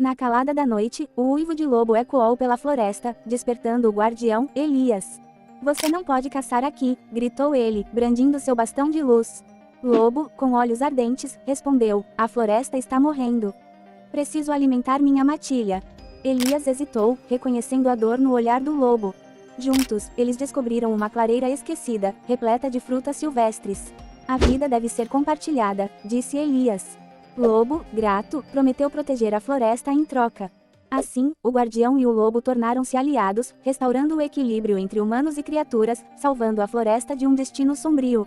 Na calada da noite, o uivo de lobo ecoou pela floresta, despertando o guardião, Elias. Você não pode caçar aqui, gritou ele, brandindo seu bastão de luz. Lobo, com olhos ardentes, respondeu, a floresta está morrendo. Preciso alimentar minha matilha. Elias hesitou, reconhecendo a dor no olhar do lobo. Juntos, eles descobriram uma clareira esquecida, repleta de frutas silvestres. A vida deve ser compartilhada, disse Elias. Lobo, grato, prometeu proteger a floresta em troca. Assim, o guardião e o lobo tornaram-se aliados, restaurando o equilíbrio entre humanos e criaturas, salvando a floresta de um destino sombrio.